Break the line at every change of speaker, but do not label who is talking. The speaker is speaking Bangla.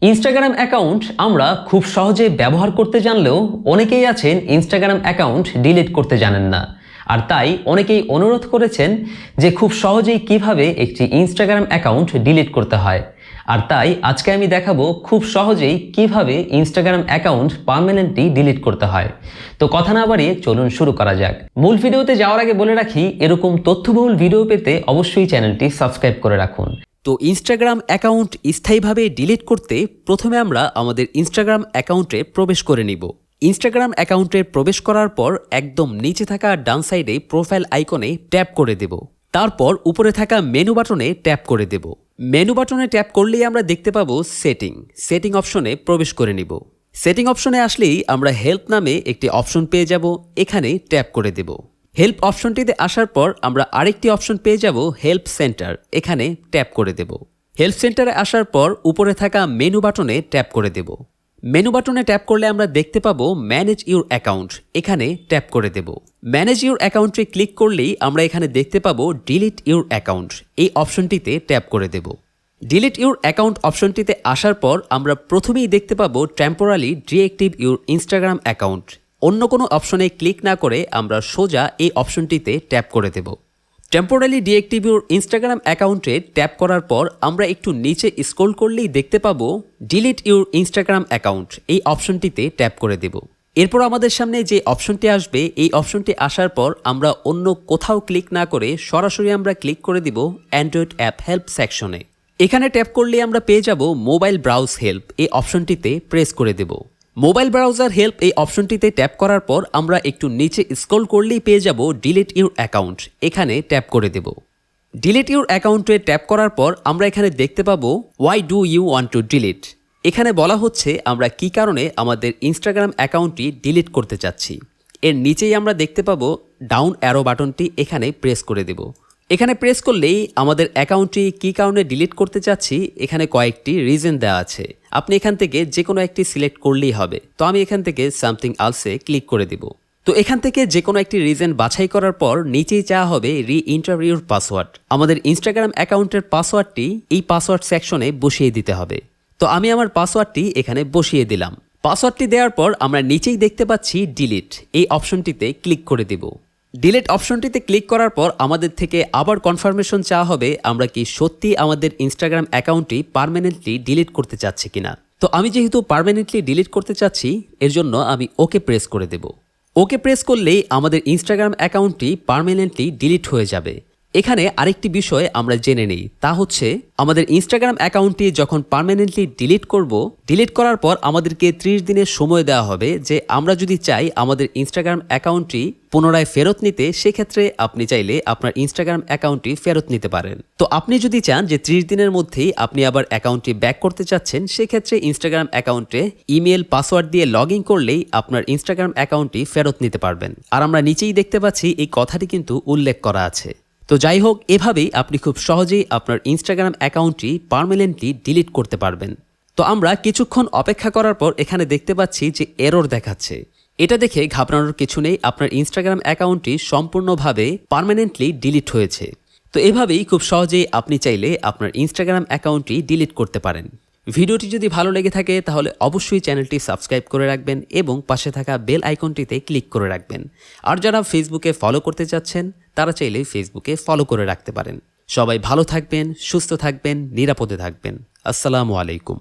ইনস্টাগ্রাম অ্যাকাউন্ট আমরা খুব সহজে ব্যবহার করতে জানলেও অনেকেই আছেন ইনস্টাগ্রাম অ্যাকাউন্ট ডিলিট করতে জানেন না। আর তাই অনেকেই অনুরোধ করেছেন যে খুব সহজেই কিভাবে একটি ইনস্টাগ্রাম অ্যাকাউন্ট ডিলিট করতে হয়। আর তাই আজকে আমি দেখাবো খুব সহজেই কিভাবে ইনস্টাগ্রাম অ্যাকাউন্ট পার্মানেন্টলি ডিলিট করতে হয়। তো কথা না বাড়িয়ে চলুন শুরু করা যাক। মূল ভিডিওতে যাওয়ার আগে বলে রাখি, এরকম তথ্যবহুল ভিডিও পেতে অবশ্যই চ্যানেলটি সাবস্ক্রাইব করে রাখুন।
তো ইনস্টাগ্রাম অ্যাকাউন্ট স্থায়ীভাবে ডিলিট করতে প্রথমে আমরা আমাদের ইনস্টাগ্রাম অ্যাকাউন্টে প্রবেশ করে নিব। ইনস্টাগ্রাম অ্যাকাউন্টে প্রবেশ করার পর একদম নিচে থাকা ডান সাইডে প্রোফাইল আইকনে ট্যাপ করে দেব। তারপর উপরে থাকা মেনু বাটনে ট্যাপ করে দেব। মেনু বাটনে ট্যাপ করলেই আমরা দেখতে পাবো সেটিং অপশনে প্রবেশ করে নিব। সেটিং অপশনে আসলেই আমরা হেল্প নামে একটি অপশন পেয়ে যাব, এখানে ট্যাপ করে দেব। হেল্প অপশনটিতে আসার পর আমরা আরেকটি অপশন পেয়ে যাব হেল্প সেন্টার, এখানে ট্যাপ করে দেব। হেল্প সেন্টারে আসার পর উপরে থাকা মেনু বাটনে ট্যাপ করে দেব। মেনু বাটনে ট্যাপ করলে আমরা দেখতে পাবো ম্যানেজ ইউর অ্যাকাউন্ট, এখানে ট্যাপ করে দেব। ম্যানেজ ইউর অ্যাকাউন্টে ক্লিক করলেই আমরা এখানে দেখতে পাবো ডিলিট ইউর অ্যাকাউন্ট, এই অপশনটিতে ট্যাপ করে দেব। ডিলিট ইউর অ্যাকাউন্ট অপশনটিতে আসার পর আমরা প্রথমেই দেখতে পাবো temporary deactive your Instagram account. অন্য কোনো অপশনে ক্লিক না করে আমরা সোজা এই অপশনটিতে ট্যাপ করে দেব। টেম্পোরারি ডিঅ্যাক্টিভ ইউর ইনস্টাগ্রাম অ্যাকাউন্টে ট্যাপ করার পর আমরা একটু নিচে স্ক্রল করলেই দেখতে পাবো ডিলিট ইউর ইনস্টাগ্রাম অ্যাকাউন্ট, এই অপশনটিতে ট্যাপ করে দেব। এরপর আমাদের সামনে যে অপশনটি আসবে, এই অপশনটি আসার পর আমরা অন্য কোথাও ক্লিক না করে সরাসরি আমরা ক্লিক করে দিব অ্যান্ড্রয়েড অ্যাপ হেল্প সেকশনে। এখানে ট্যাপ করলে আমরা পেয়ে যাব মোবাইল ব্রাউজ হেল্প, এই অপশনটিতে প্রেস করে দেব। মোবাইল ব্রাউজার হেল্প এই অপশনটিতে ট্যাপ করার পর আমরা একটু নিচে স্ক্রল করলেই পেয়ে যাব ডিলিট ইউর অ্যাকাউন্ট, এখানে ট্যাপ করে দেব। ডিলিট ইউর অ্যাকাউন্টে ট্যাপ করার পর আমরা এখানে দেখতে পাবো why do you want to delete. এখানে বলা হচ্ছে আমরা কি কারণে আমাদের ইনস্টাগ্রাম অ্যাকাউন্টটি ডিলিট করতে চাচ্ছি। এর নিচেই আমরা দেখতে পাবো ডাউন অ্যারো বাটনটি, এখানে প্রেস করে দেব। এখানে প্রেস করলেই আমাদের অ্যাকাউন্টটি কী কারণে ডিলিট করতে চাচ্ছি এখানে কয়েকটি রিজন দেওয়া আছে। আপনি এখান থেকে যে কোনো একটি সিলেক্ট করলেই হবে। তো আমি এখান থেকে সামথিং আলসে ক্লিক করে দিব। তো এখান থেকে যে কোনো একটি রিজন বাছাই করার পর নিচেই চাওয়া হবে রি এন্টার ইউর পাসওয়ার্ড। আমাদের ইনস্টাগ্রাম অ্যাকাউন্টের পাসওয়ার্ডটি এই পাসওয়ার্ড সেকশনে বসিয়ে দিতে হবে। তো আমি আমার পাসওয়ার্ডটি এখানে বসিয়ে দিলাম। পাসওয়ার্ডটি দেওয়ার পর আমরা নিচেই দেখতে পাচ্ছি ডিলিট, এই অপশনটিতে ক্লিক করে দিব। ডিলিট অপশনটিতে ক্লিক করার পর আমাদের থেকে আবার কনফার্মেশন চাওয়া হবে আমরা কি সত্যি আমাদের ইনস্টাগ্রাম অ্যাকাউন্টটি পার্মানেন্টলি ডিলিট করতে চাচ্ছি কিনা। তো আমি যেহেতু পার্মানেন্টলি ডিলিট করতে চাচ্ছি, এর জন্য আমি ওকে প্রেস করে দেব। ওকে প্রেস করলেই আমাদের ইনস্টাগ্রাম অ্যাকাউন্টটি পার্মানেন্টলি ডিলিট হয়ে যাবে। এখানে আরেকটি বিষয় আমরা জেনে নেই, তা হচ্ছে আমাদের ইনস্টাগ্রাম অ্যাকাউন্টটি যখন পার্মানেন্টলি ডিলিট করব, ডিলিট করার পর আমাদেরকে 30 দিনের সময় দেওয়া হবে যে আমরা যদি চাই আমাদের ইনস্টাগ্রাম অ্যাকাউন্টটি পুনরায় ফেরত নিতে, সেক্ষেত্রে আপনি চাইলে আপনার ইনস্টাগ্রাম অ্যাকাউন্টটি ফেরত নিতে পারেন। তো আপনি যদি চান যে 30 দিনের মধ্যেই আপনি আবার অ্যাকাউন্টটি ব্যাক করতে চাচ্ছেন, সেক্ষেত্রে ইনস্টাগ্রাম অ্যাকাউন্টে ইমেল পাসওয়ার্ড দিয়ে লগ ইন করলেই আপনার ইনস্টাগ্রাম অ্যাকাউন্টটি ফেরত নিতে পারবেন। আর আমরা নিচেই দেখতে পাচ্ছি এই কথাটি কিন্তু উল্লেখ করা আছে। তো যাই হোক, এভাবেই আপনি খুব সহজেই আপনার ইনস্টাগ্রাম অ্যাকাউন্টটি পার্মানেন্টলি ডিলিট করতে পারবেন। তো আমরা কিছুক্ষণ অপেক্ষা করার পর এখানে দেখতে পাচ্ছি যে এরর দেখাচ্ছে। এটা দেখে ঘাবড়ানোর কিছু নেই, আপনার ইনস্টাগ্রাম অ্যাকাউন্টটি সম্পূর্ণভাবে পার্মানেন্টলি ডিলিট হয়েছে। তো এভাবেই খুব সহজেই আপনি চাইলে আপনার ইনস্টাগ্রাম অ্যাকাউন্টটি ডিলিট করতে পারেন। ভিডিওটি যদি ভালো লেগে থাকে তাহলে অবশ্যই চ্যানেলটি সাবস্ক্রাইব করে রাখবেন এবং পাশে থাকা বেল আইকনটিতে ক্লিক করে রাখবেন। আর যারা ফেসবুকে ফলো করতে চাচ্ছেন তারা চাইলে ফেসবুকে ফলো করে রাখতে পারেন। সবাই ভালো থাকবেন, সুস্থ থাকবেন, নিরাপদে থাকবেন। আসসালামু আলাইকুম।